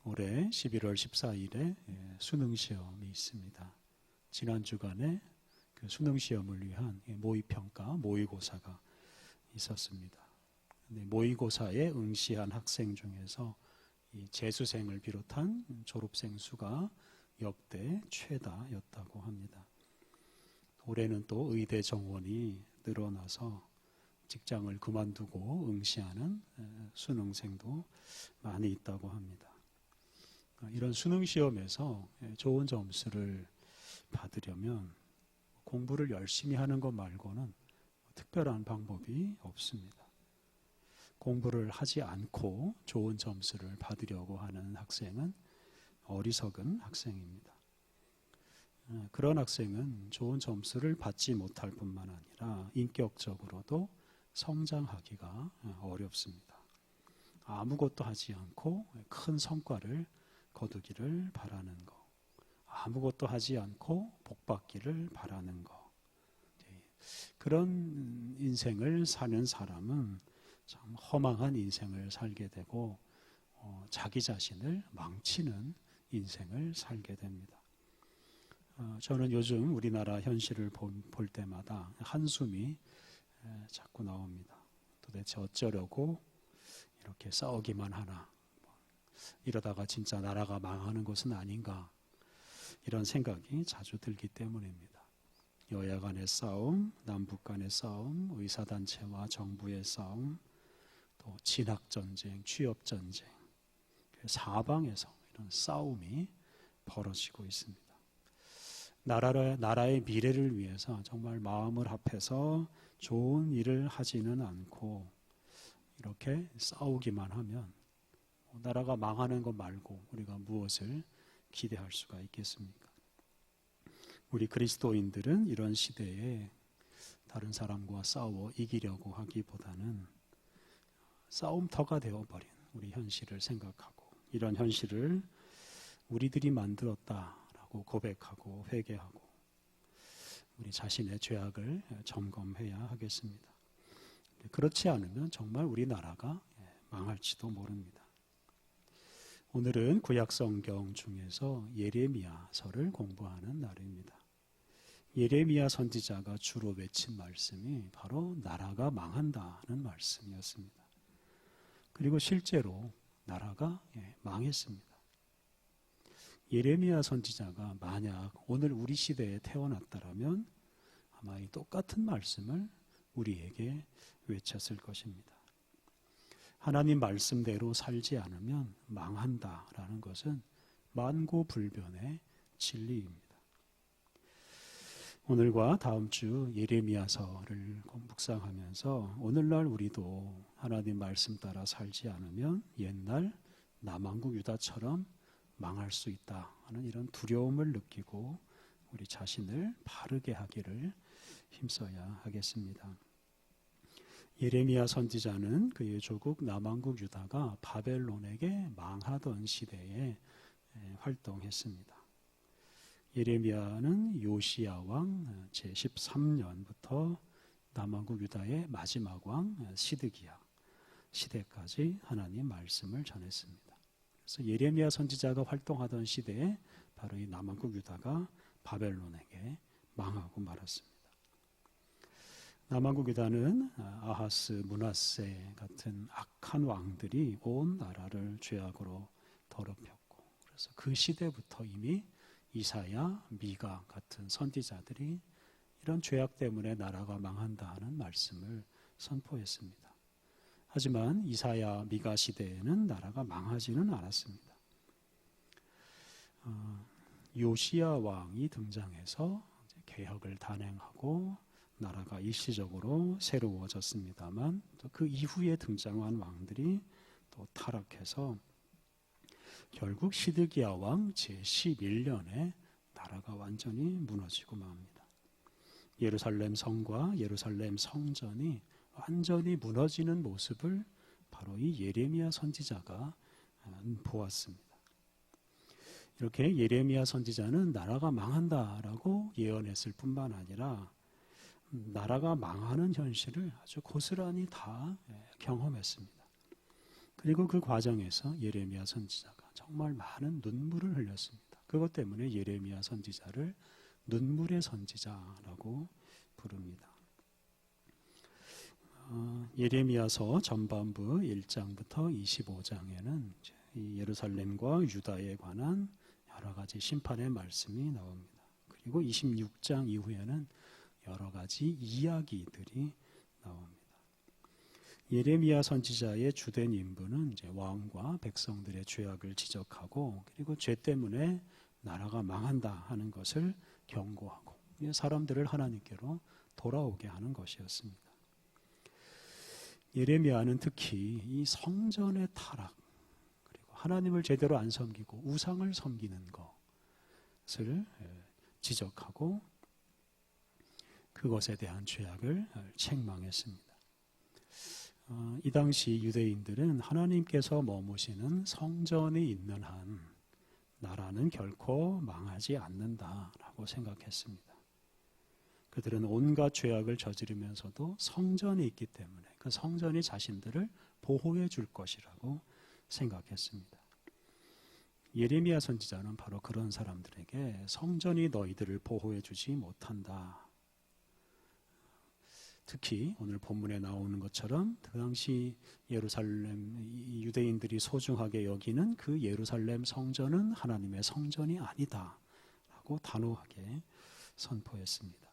올해 11월 14일에 수능 시험이 있습니다. 지난 주간에 그 수능 시험을 위한 모의평가, 모의고사가 있었습니다. 모의고사에 응시한 학생 중에서 이 재수생을 비롯한 졸업생 수가 역대 최다였다고 합니다. 올해는 또 의대 정원이 늘어나서 직장을 그만두고 응시하는 수능생도 많이 있다고 합니다. 이런 수능 시험에서 좋은 점수를 받으려면 공부를 열심히 하는 것 말고는 특별한 방법이 없습니다. 공부를 하지 않고 좋은 점수를 받으려고 하는 학생은 어리석은 학생입니다. 그런 학생은 좋은 점수를 받지 못할 뿐만 아니라 인격적으로도 성장하기가 어렵습니다. 아무것도 하지 않고 큰 성과를 거두기를 바라는 것, 아무것도 하지 않고 복받기를 바라는 것, 그런 인생을 사는 사람은 참 허망한 인생을 살게 되고 자기 자신을 망치는 인생을 살게 됩니다. 저는 요즘 우리나라 현실을 볼 때마다 한숨이 자꾸 나옵니다. 도대체 어쩌려고 이렇게 싸우기만 하나, 이러다가 진짜 나라가 망하는 것은 아닌가, 이런 생각이 자주 들기 때문입니다. 여야 간의 싸움, 남북 간의 싸움, 의사단체와 정부의 싸움, 또 진학전쟁, 취업전쟁, 사방에서 이런 싸움이 벌어지고 있습니다. 나라의 미래를 위해서 정말 마음을 합해서 좋은 일을 하지는 않고 이렇게 싸우기만 하면 나라가 망하는 것 말고 우리가 무엇을 기대할 수가 있겠습니까? 우리 그리스도인들은 이런 시대에 다른 사람과 싸워 이기려고 하기보다는 싸움터가 되어버린 우리 현실을 생각하고 이런 현실을 우리들이 만들었다라고 고백하고 회개하고 우리 자신의 죄악을 점검해야 하겠습니다. 그렇지 않으면 정말 우리나라가 망할지도 모릅니다. 오늘은 구약성경 중에서 예레미야서를 공부하는 날입니다. 예레미야 선지자가 주로 외친 말씀이 바로 나라가 망한다는 말씀이었습니다. 그리고 실제로 나라가 망했습니다. 예레미야 선지자가 만약 오늘 우리 시대에 태어났다면 아마 이 똑같은 말씀을 우리에게 외쳤을 것입니다. 하나님 말씀대로 살지 않으면 망한다라는 것은 만고불변의 진리입니다. 오늘과 다음 주 예레미야서를 묵상하면서 오늘날 우리도 하나님 말씀 따라 살지 않으면 옛날 남왕국 유다처럼 망할 수 있다 하는 이런 두려움을 느끼고 우리 자신을 바르게 하기를 힘써야 하겠습니다. 예레미야 선지자는 그의 조국 남왕국 유다가 바벨론에게 망하던 시대에 활동했습니다. 예레미야는 요시야 왕 제13년부터 남왕국 유다의 마지막 왕 시드기야 시대까지 하나님 말씀을 전했습니다. 그래서 예레미야 선지자가 활동하던 시대에 바로 이 남왕국 유다가 바벨론에게 망하고 말았습니다. 남왕국 유다는 아하스, 므낫세 같은 악한 왕들이 온 나라를 죄악으로 더럽혔고 그래서 그 시대부터 이미 이사야, 미가 같은 선지자들이 이런 죄악 때문에 나라가 망한다 하는 말씀을 선포했습니다. 하지만 이사야, 미가 시대에는 나라가 망하지는 않았습니다. 요시야 왕이 등장해서 개혁을 단행하고 나라가 일시적으로 새로워졌습니다만 또 그 이후에 등장한 왕들이 또 타락해서 결국 시드기야 왕 제11년에 나라가 완전히 무너지고 맙니다. 예루살렘 성과 예루살렘 성전이 완전히 무너지는 모습을 바로 이 예레미야 선지자가 보았습니다. 이렇게 예레미야 선지자는 나라가 망한다라고 예언했을 뿐만 아니라 나라가 망하는 현실을 아주 고스란히 다 경험했습니다. 그리고 그 과정에서 예레미야 선지자가 정말 많은 눈물을 흘렸습니다. 그것 때문에 예레미야 선지자를 눈물의 선지자라고 부릅니다. 예레미야서 전반부 1장부터 25장에는 이 예루살렘과 유다에 관한 여러 가지 심판의 말씀이 나옵니다. 그리고 26장 이후에는 여러 가지 이야기들이 나옵니다. 예레미야 선지자의 주된 임무는 이제 왕과 백성들의 죄악을 지적하고 그리고 죄 때문에 나라가 망한다 하는 것을 경고하고 사람들을 하나님께로 돌아오게 하는 것이었습니다. 예레미야는 특히 이 성전의 타락 그리고 하나님을 제대로 안 섬기고 우상을 섬기는 것을 지적하고 그것에 대한 죄악을 책망했습니다. 이 당시 유대인들은 하나님께서 머무시는 성전이 있는 한 나라는 결코 망하지 않는다라고 생각했습니다. 그들은 온갖 죄악을 저지르면서도 성전이 있기 때문에 그 성전이 자신들을 보호해 줄 것이라고 생각했습니다. 예레미야 선지자는 바로 그런 사람들에게 성전이 너희들을 보호해 주지 못한다. 특히 오늘 본문에 나오는 것처럼 그 당시 예루살렘 유대인들이 소중하게 여기는 그 예루살렘 성전은 하나님의 성전이 아니다 라고 단호하게 선포했습니다.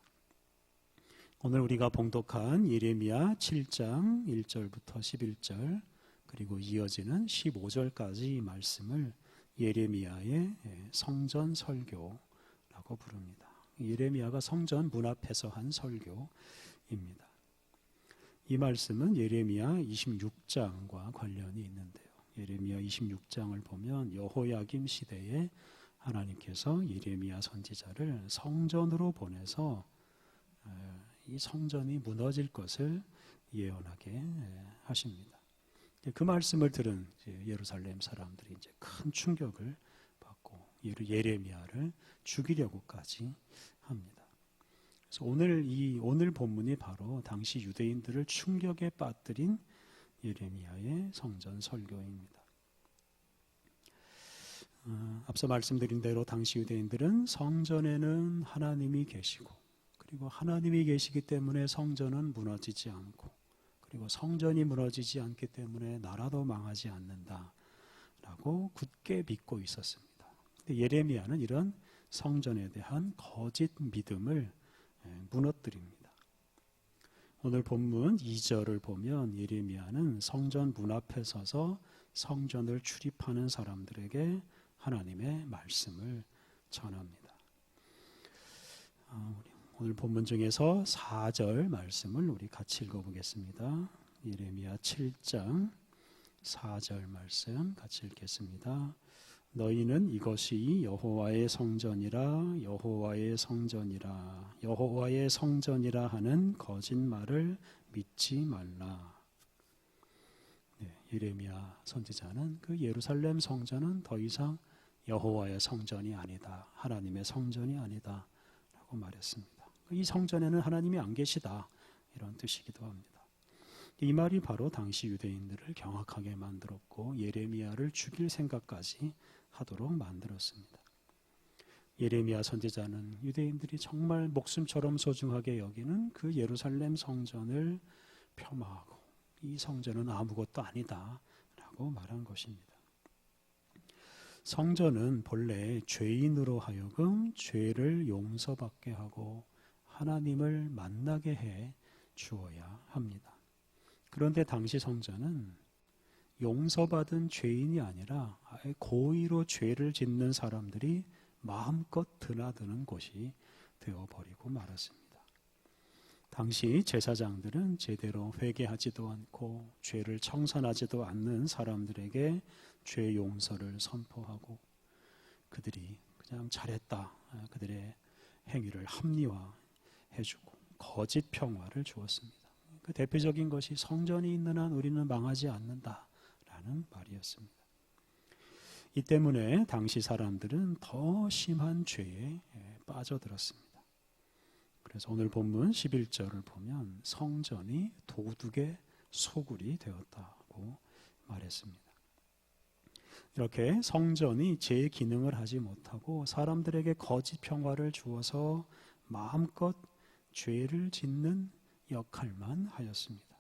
오늘 우리가 봉독한 예레미야 7장 1절부터 11절 그리고 이어지는 15절까지 말씀을 예레미야의 성전 설교라고 부릅니다. 예레미야가 성전 문 앞에서 한 설교입니다. 이 말씀은 예레미야 26장과 관련이 있는데요. 예레미야 26장을 보면 여호야김 시대에 하나님께서 예레미야 선지자를 성전으로 보내서 이 성전이 무너질 것을 예언하게 하십니다. 그 말씀을 들은 예루살렘 사람들이 이제 큰 충격을 받고 예레미야를 죽이려고까지 합니다. 그래서 오늘 본문이 바로 당시 유대인들을 충격에 빠뜨린 예레미야의 성전 설교입니다. 앞서 말씀드린 대로 당시 유대인들은 성전에는 하나님이 계시고 그리고 하나님이 계시기 때문에 성전은 무너지지 않고 그리고 성전이 무너지지 않기 때문에 나라도 망하지 않는다라고 굳게 믿고 있었습니다. 근데 예레미야는 이런 성전에 대한 거짓 믿음을 무너뜨립니다. 오늘 본문 2절을 보면 예레미야는 성전 문 앞에 서서 성전을 출입하는 사람들에게 하나님의 말씀을 전합니다. 오늘 본문 중에서 4절 말씀을 우리 같이 읽어보겠습니다. 예레미야 7장 4절 말씀 같이 읽겠습니다. 너희는 이것이 여호와의 성전이라 여호와의 성전이라 여호와의 성전이라 하는 거짓말을 믿지 말라. 예레미야 선지자는 그 예루살렘 성전은 더 이상 여호와의 성전이 아니다. 하나님의 성전이 아니다 라고 말했습니다. 이 성전에는 하나님이 안 계시다 이런 뜻이기도 합니다. 이 말이 바로 당시 유대인들을 경악하게 만들었고 예레미야를 죽일 생각까지 하도록 만들었습니다. 예레미야 선지자는 유대인들이 정말 목숨처럼 소중하게 여기는 그 예루살렘 성전을 폄하하고 이 성전은 아무것도 아니다 라고 말한 것입니다. 성전은 본래 죄인으로 하여금 죄를 용서받게 하고 하나님을 만나게 해 주어야 합니다. 그런데 당시 성전은 용서받은 죄인이 아니라 아예 고의로 죄를 짓는 사람들이 마음껏 드나드는 곳이 되어버리고 말았습니다. 당시 제사장들은 제대로 회개하지도 않고 죄를 청산하지도 않는 사람들에게 죄 용서를 선포하고 그들이 그냥 잘했다 그들의 행위를 합리화해주고 거짓 평화를 주었습니다. 그 대표적인 것이 성전이 있는 한 우리는 망하지 않는다라는 말이었습니다. 이 때문에 당시 사람들은 더 심한 죄에 빠져들었습니다. 그래서 오늘 본문 11절을 보면 성전이 도둑의 소굴이 되었다고 말했습니다. 이렇게 성전이 제 기능을 하지 못하고 사람들에게 거짓 평화를 주어서 마음껏 죄를 짓는 역할만 하였습니다.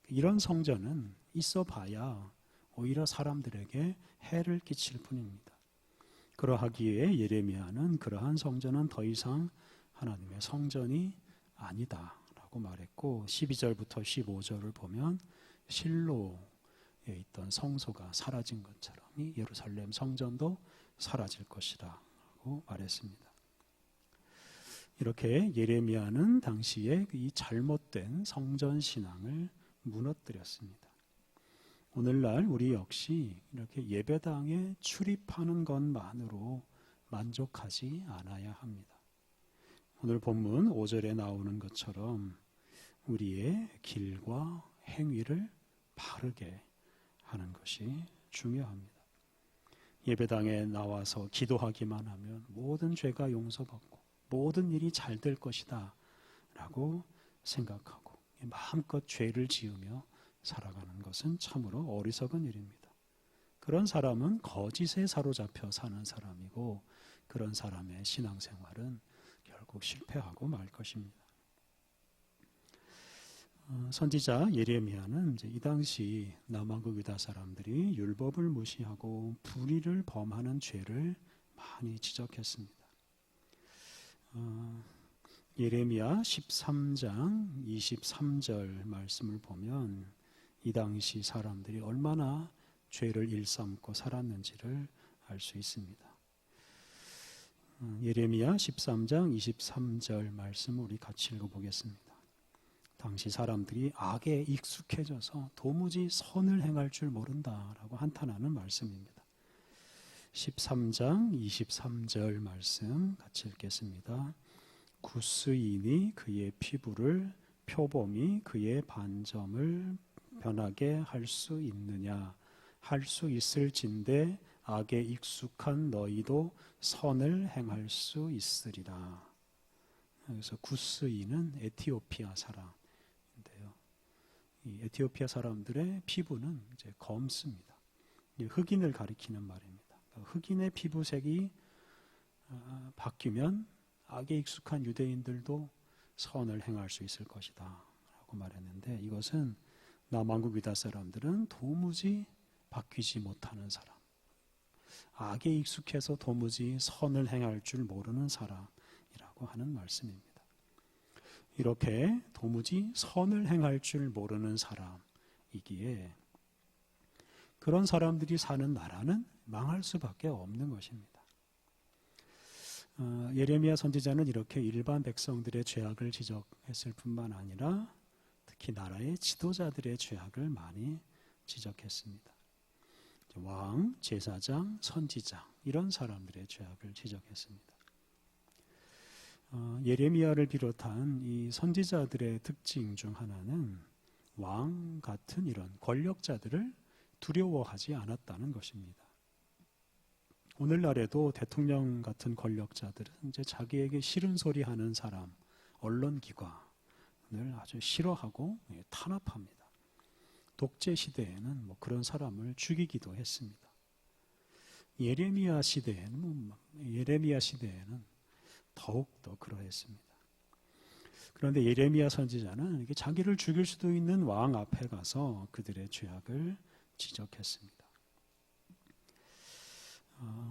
이런 성전은 있어 봐야 오히려 사람들에게 해를 끼칠 뿐입니다. 그러하기에 예레미야는 그러한 성전은 더 이상 하나님의 성전이 아니다 라고 말했고, 12절부터 15절을 보면 실로에 있던 성소가 사라진 것처럼 이 예루살렘 성전도 사라질 것이다 라고 말했습니다. 이렇게 예레미야는 당시에 이 잘못된 성전 신앙을 무너뜨렸습니다. 오늘날 우리 역시 이렇게 예배당에 출입하는 것만으로 만족하지 않아야 합니다. 오늘 본문 5절에 나오는 것처럼 우리의 길과 행위를 바르게 하는 것이 중요합니다. 예배당에 나와서 기도하기만 하면 모든 죄가 용서받고 모든 일이 잘 될 것이다 라고 생각하고 마음껏 죄를 지으며 살아가는 것은 참으로 어리석은 일입니다. 그런 사람은 거짓에 사로잡혀 사는 사람이고, 그런 사람의 신앙생활은 결국 실패하고 말 것입니다. 선지자 예레미야는 이 당시 남왕국 유다 사람들이 율법을 무시하고 불의를 범하는 죄를 많이 지적했습니다. 예레미야 13장 23절 말씀을 보면 이 당시 사람들이 얼마나 죄를 일삼고 살았는지를 알 수 있습니다. 예레미야 13장 23절 말씀 우리 같이 읽어보겠습니다. 당시 사람들이 악에 익숙해져서 도무지 선을 행할 줄 모른다라고 한탄하는 말씀입니다. 13장 23절 말씀 같이 읽겠습니다. 구스인이 그의 피부를, 표범이 그의 반점을 변하게 할 수 있느냐? 할 수 있을진데 악에 익숙한 너희도 선을 행할 수 있으리라. 그래서 구스인은 에티오피아 사람인데요. 이 에티오피아 사람들의 피부는 이제 검습니다. 흑인을 가리키는 말입니다. 흑인의 피부색이 바뀌면 악에 익숙한 유대인들도 선을 행할 수 있을 것이다 라고 말했는데, 이것은 남왕국 유다 사람들은 도무지 바뀌지 못하는 사람, 악에 익숙해서 도무지 선을 행할 줄 모르는 사람이라고 하는 말씀입니다. 이렇게 도무지 선을 행할 줄 모르는 사람이기에 그런 사람들이 사는 나라는 망할 수밖에 없는 것입니다. 예레미야 선지자는 이렇게 일반 백성들의 죄악을 지적했을 뿐만 아니라 특히 나라의 지도자들의 죄악을 많이 지적했습니다. 왕, 제사장, 선지자 이런 사람들의 죄악을 지적했습니다. 예레미야를 비롯한 이 선지자들의 특징 중 하나는 왕 같은 이런 권력자들을 두려워하지 않았다는 것입니다. 오늘날에도 대통령 같은 권력자들은 이제 자기에게 싫은 소리 하는 사람, 언론기관을 아주 싫어하고 탄압합니다. 독재 시대에는 그런 사람을 죽이기도 했습니다. 예레미야 시대에는 더욱더 그러했습니다. 그런데 예레미야 선지자는 이렇게 자기를 죽일 수도 있는 왕 앞에 가서 그들의 죄악을 지적했습니다.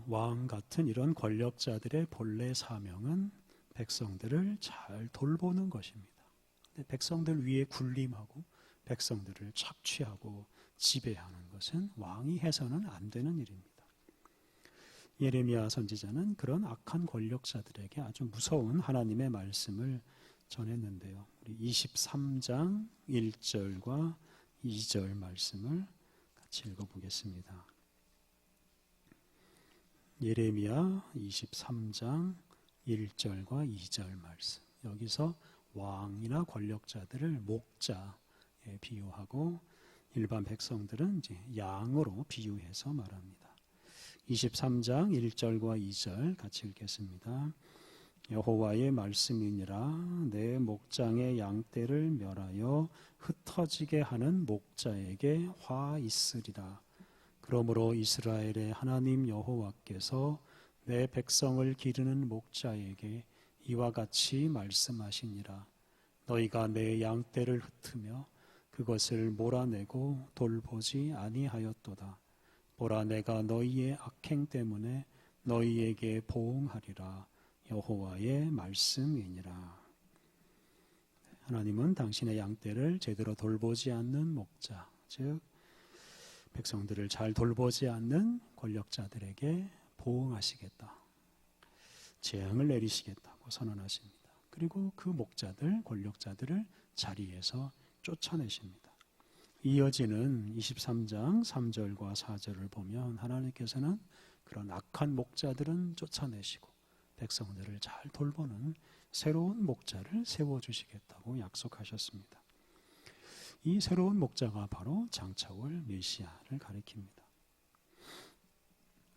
왕 같은 이런 권력자들의 본래 사명은 백성들을 잘 돌보는 것입니다. 근데 백성들 위에 군림하고 백성들을 착취하고 지배하는 것은 왕이 해서는 안 되는 일입니다. 예레미야 선지자는 그런 악한 권력자들에게 아주 무서운 하나님의 말씀을 전했는데요. 우리 23장 1절과 2절 말씀을 같이 읽어보겠습니다. 예레미야 23장 1절과 2절 말씀. 여기서 왕이나 권력자들을 목자에 비유하고 일반 백성들은 이제 양으로 비유해서 말합니다. 23장 1절과 2절 같이 읽겠습니다. 여호와의 말씀이니라. 내 목장의 양떼를 멸하여 흩어지게 하는 목자에게 화 있으리라. 그러므로 이스라엘의 하나님 여호와께서 내 백성을 기르는 목자에게 이와 같이 말씀하시니라. 너희가 내 양떼를 흩으며 그것을 몰아내고 돌보지 아니하였도다. 보라, 내가 너희의 악행 때문에 너희에게 보응하리라. 여호와의 말씀이니라. 하나님은 당신의 양떼를 제대로 돌보지 않는 목자, 즉 백성들을 잘 돌보지 않는 권력자들에게 보응하시겠다, 재앙을 내리시겠다고 선언하십니다. 그리고 그 목자들, 권력자들을 자리에서 쫓아내십니다. 이어지는 23장 3절과 4절을 보면 하나님께서는 그런 악한 목자들은 쫓아내시고 백성들을 잘 돌보는 새로운 목자를 세워주시겠다고 약속하셨습니다. 이 새로운 목자가 바로 장차 올 메시아를 가리킵니다.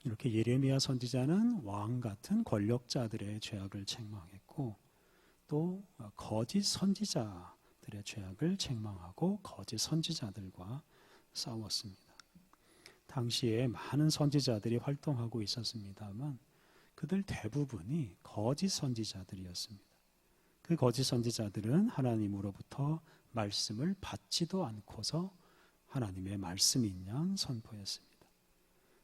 이렇게 예레미야 선지자는 왕 같은 권력자들의 죄악을 책망했고, 또 거짓 선지자들의 죄악을 책망하고 거짓 선지자들과 싸웠습니다. 당시에 많은 선지자들이 활동하고 있었습니다만 그들 대부분이 거짓 선지자들이었습니다. 그 거짓 선지자들은 하나님으로부터 말씀을 받지도 않고서 하나님의 말씀인 양 선포했습니다.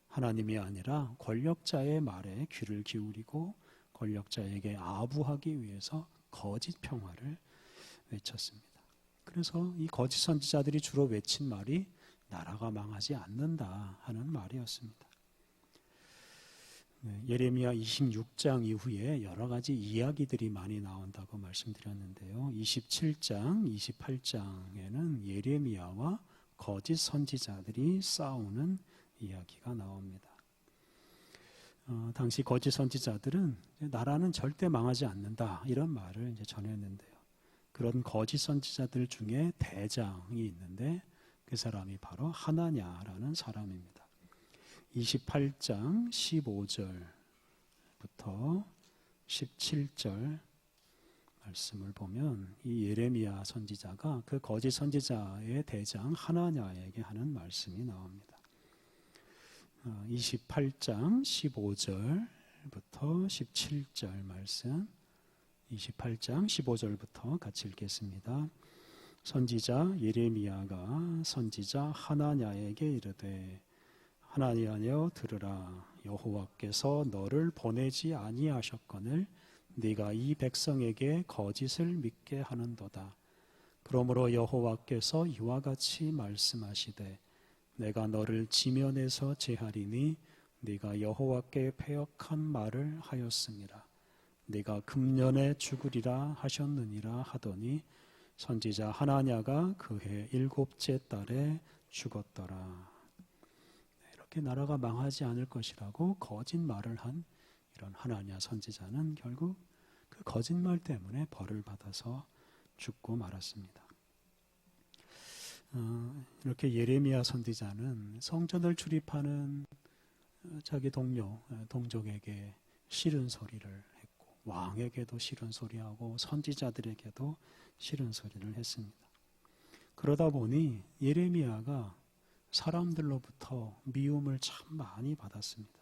하나님이 아니라 권력자의 말에 귀를 기울이고 권력자에게 아부하기 위해서 거짓 평화를 외쳤습니다. 그래서 이 거짓 선지자들이 주로 외친 말이 나라가 망하지 않는다 하는 말이었습니다. 예레미야 26장 이후에 여러 가지 이야기들이 많이 나온다고 말씀드렸는데요. 27장, 28장에는 예레미야와 거짓 선지자들이 싸우는 이야기가 나옵니다. 당시 거짓 선지자들은 나라는 절대 망하지 않는다 이런 말을 이제 전했는데요. 그런 거짓 선지자들 중에 대장이 있는데 그 사람이 바로 하나냐라는 사람입니다. 28장 15절부터 17절 말씀을 보면 이 예레미야 선지자가 그 거짓 선지자의 대장 하나냐에게 하는 말씀이 나옵니다. 28장 15절부터 17절 말씀, 28장 15절부터 같이 읽겠습니다. 선지자 예레미야가 선지자 하나냐에게 이르되 하나냐여 들으라. 여호와께서 너를 보내지 아니하셨거늘 네가 이 백성에게 거짓을 믿게 하는도다. 그러므로 여호와께서 이와 같이 말씀하시되 내가 너를 지면에서 제하리니 네가 여호와께 패역한 말을 하였음이라. 네가 금년에 죽으리라 하셨느니라 하더니 선지자 하나냐가 그해 7째 달에 죽었더라. 이렇게 나라가 망하지 않을 것이라고 거짓말을 한 이런 하나냐 선지자는 결국 그 거짓말 때문에 벌을 받아서 죽고 말았습니다. 이렇게 예레미야 선지자는 성전을 출입하는 자기 동족에게 싫은 소리를 했고 왕에게도 싫은 소리하고 선지자들에게도 싫은 소리를 했습니다. 그러다 보니 예레미야가 사람들로부터 미움을 참 많이 받았습니다.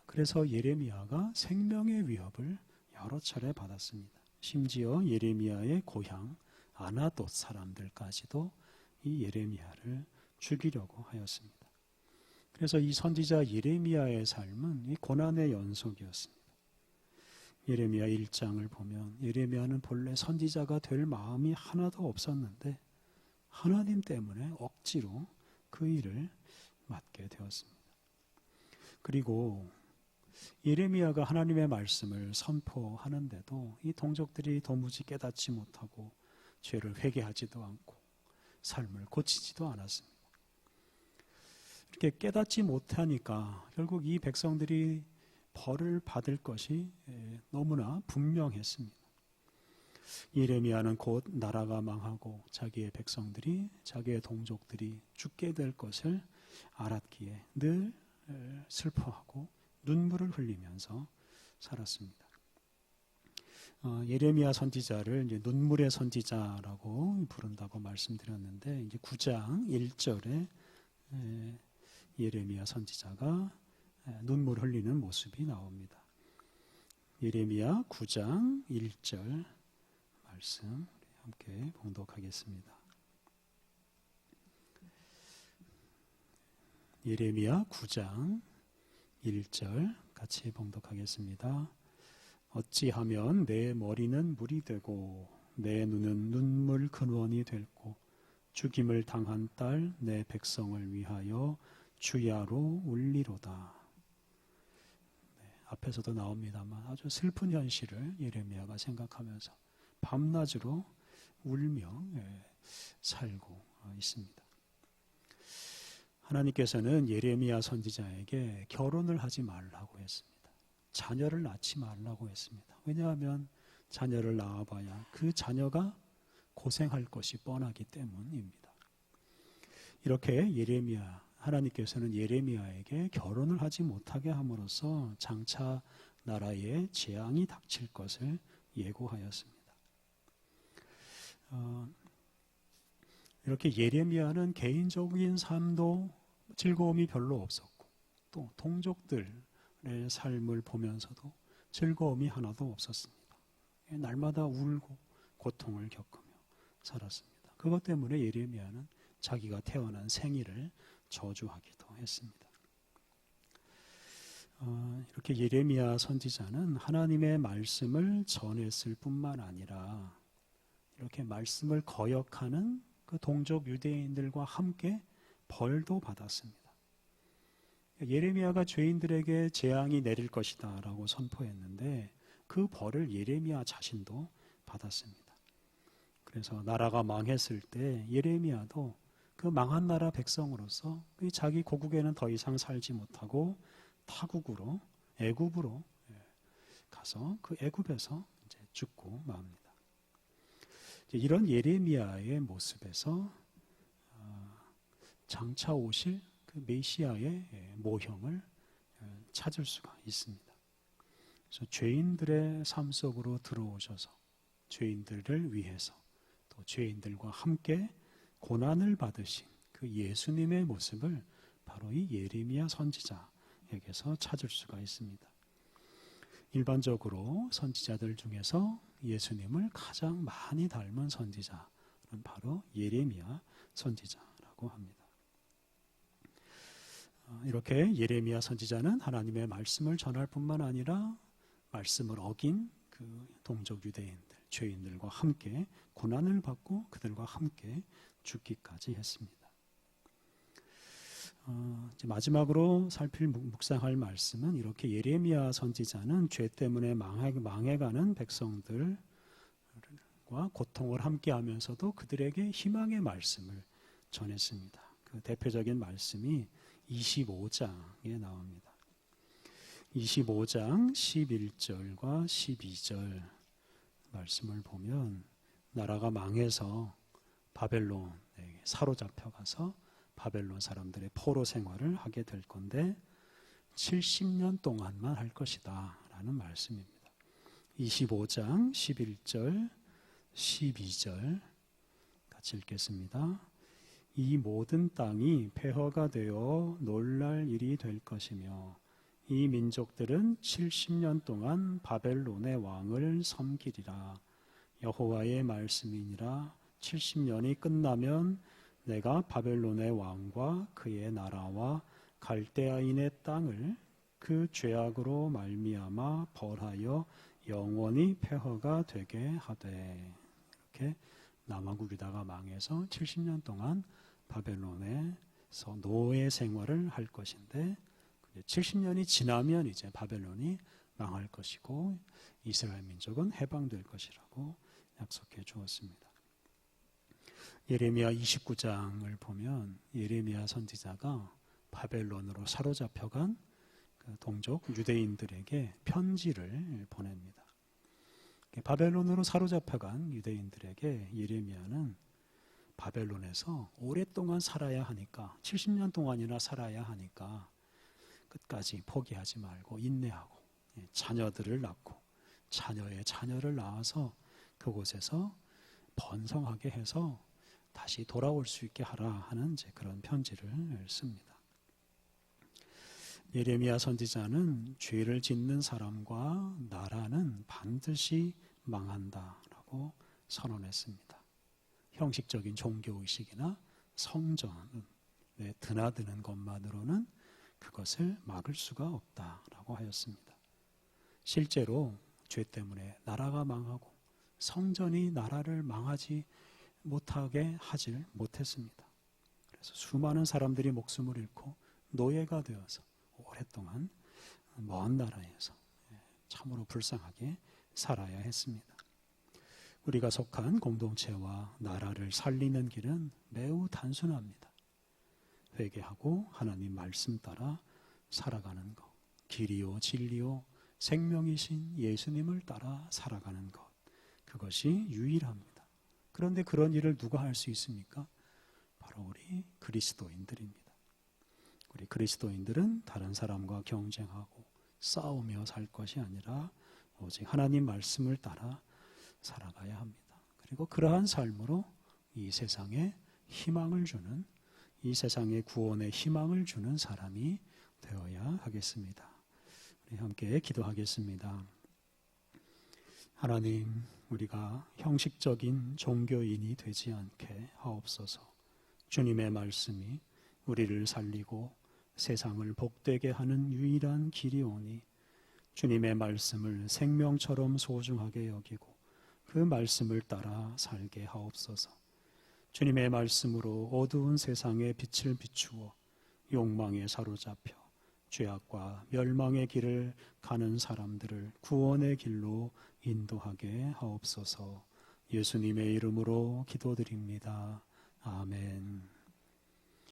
그래서 예레미야가 생명의 위협을 여러 차례 받았습니다. 심지어 예레미야의 고향 아나돗 사람들까지도 이 예레미야를 죽이려고 하였습니다. 그래서 이 선지자 예레미야의 삶은 이 고난의 연속이었습니다. 예레미야 1장을 보면 예레미야는 본래 선지자가 될 마음이 하나도 없었는데 하나님 때문에 억지로 그 일을 맡게 되었습니다. 그리고 예레미야가 하나님의 말씀을 선포하는데도 이 동족들이 도무지 깨닫지 못하고 죄를 회개하지도 않고 삶을 고치지도 않았습니다. 이렇게 깨닫지 못하니까 결국 이 백성들이 벌을 받을 것이 너무나 분명했습니다. 예레미야는 곧 나라가 망하고 자기의 백성들이, 자기의 동족들이 죽게 될 것을 알았기에 늘 슬퍼하고 눈물을 흘리면서 살았습니다. 예레미야 선지자를 이제 눈물의 선지자라고 부른다고 말씀드렸는데 이제 9장 1절에 예레미야 선지자가 눈물 흘리는 모습이 나옵니다. 예레미야 9장 1절 말씀 함께 봉독하겠습니다. 예레미야 9장 1절 같이 봉독하겠습니다. 어찌하면 내 머리는 물이 되고 내 눈은 눈물 근원이 됐고 죽임을 당한 딸 내 백성을 위하여 주야로 울리로다. 앞에서도 나옵니다만 아주 슬픈 현실을 예레미야가 생각하면서 밤낮으로 울며 살고 있습니다. 하나님께서는 예레미야 선지자에게 결혼을 하지 말라고 했습니다. 자녀를 낳지 말라고 했습니다. 왜냐하면 자녀를 낳아봐야 그 자녀가 고생할 것이 뻔하기 때문입니다. 이렇게 하나님께서는 예레미야에게 결혼을 하지 못하게 함으로써 장차 나라에 재앙이 닥칠 것을 예고하였습니다. 이렇게 예레미야는 개인적인 삶도 즐거움이 별로 없었고 또 동족들의 삶을 보면서도 즐거움이 하나도 없었습니다. 날마다 울고 고통을 겪으며 살았습니다. 그것 때문에 예레미야는 자기가 태어난 생일을 저주하기도 했습니다. 이렇게 예레미야 선지자는 하나님의 말씀을 전했을 뿐만 아니라 이렇게 말씀을 거역하는 그 동족 유대인들과 함께 벌도 받았습니다. 예레미야가 죄인들에게 재앙이 내릴 것이다 라고 선포했는데 그 벌을 예레미야 자신도 받았습니다. 그래서 나라가 망했을 때 예레미야도 그 망한 나라 백성으로서 자기 고국에는 더 이상 살지 못하고 타국으로 애굽으로 가서 그 애굽에서 이제 죽고 맙니다. 이런 예레미야의 모습에서 장차 오실 그 메시아의 모형을 찾을 수가 있습니다. 그래서 죄인들의 삶 속으로 들어오셔서 죄인들을 위해서 또 죄인들과 함께 고난을 받으신 그 예수님의 모습을 바로 이 예레미야 선지자에게서 찾을 수가 있습니다. 일반적으로 선지자들 중에서 예수님을 가장 많이 닮은 선지자는 바로 예레미야 선지자라고 합니다. 이렇게 예레미야 선지자는 하나님의 말씀을 전할 뿐만 아니라 말씀을 어긴 그 동족 유대인들, 죄인들과 함께 고난을 받고 그들과 함께 죽기까지 했습니다. 이제 마지막으로 묵상할 말씀은 이렇게 예레미야 선지자는 죄 때문에 망해가는 백성들과 고통을 함께하면서도 그들에게 희망의 말씀을 전했습니다. 그 대표적인 말씀이 25장에 나옵니다. 25장 11절과 12절 말씀을 보면 나라가 망해서 바벨론에 사로잡혀가서 바벨론 사람들의 포로 생활을 하게 될 건데 70년 동안만 할 것이다 라는 말씀입니다. 25장 11절 12절 같이 읽겠습니다. 이 모든 땅이 폐허가 되어 놀랄 일이 될 것이며 이 민족들은 70년 동안 바벨론의 왕을 섬기리라. 여호와의 말씀이니라. 70년이 끝나면 내가 바벨론의 왕과 그의 나라와 갈대아인의 땅을 그 죄악으로 말미암아 벌하여 영원히 폐허가 되게 하되. 이렇게 남아국 유다가 망해서 70년 동안 바벨론에서 노예 생활을 할 것인데 70년이 지나면 이제 바벨론이 망할 것이고 이스라엘 민족은 해방될 것이라고 약속해 주었습니다. 예레미야 29장을 보면 예레미야 선지자가 바벨론으로 사로잡혀간 그 동족 유대인들에게 편지를 보냅니다. 바벨론으로 사로잡혀간 유대인들에게 예레미야는 바벨론에서 오랫동안 살아야 하니까 70년 동안이나 살아야 하니까 끝까지 포기하지 말고 인내하고 자녀들을 낳고 자녀의 자녀를 낳아서 그곳에서 번성하게 해서 다시 돌아올 수 있게 하라 하는 이제 그런 편지를 씁니다. 예레미야 선지자는 죄를 짓는 사람과 나라는 반드시 망한다라고 선언했습니다. 형식적인 종교의식이나 성전에 드나드는 것만으로는 그것을 막을 수가 없다라고 하였습니다. 실제로 죄 때문에 나라가 망하고 성전이 나라를 망하지 못하게 하질 못했습니다. 그래서 수많은 사람들이 목숨을 잃고 노예가 되어서 오랫동안 먼 나라에서 참으로 불쌍하게 살아야 했습니다. 우리가 속한 공동체와 나라를 살리는 길은 매우 단순합니다. 회개하고 하나님 말씀 따라 살아가는 것, 길이요 진리요 생명이신 예수님을 따라 살아가는 것, 그것이 유일합니다. 그런데 그런 일을 누가 할 수 있습니까? 바로 우리 그리스도인들입니다. 우리 그리스도인들은 다른 사람과 경쟁하고 싸우며 살 것이 아니라 오직 하나님 말씀을 따라 살아가야 합니다. 그리고 그러한 삶으로 이 세상에 희망을 주는, 이 세상에 구원의 희망을 주는 사람이 되어야 하겠습니다. 우리 함께 기도하겠습니다. 하나님, 우리가 형식적인 종교인이 되지 않게 하옵소서. 주님의 말씀이 우리를 살리고 세상을 복되게 하는 유일한 길이오니 주님의 말씀을 생명처럼 소중하게 여기고 그 말씀을 따라 살게 하옵소서. 주님의 말씀으로 어두운 세상에 빛을 비추어 욕망에 사로잡혀 죄악과 멸망의 길을 가는 사람들을 구원의 길로 인도하게 하옵소서. 예수님의 이름으로 기도드립니다. 아멘.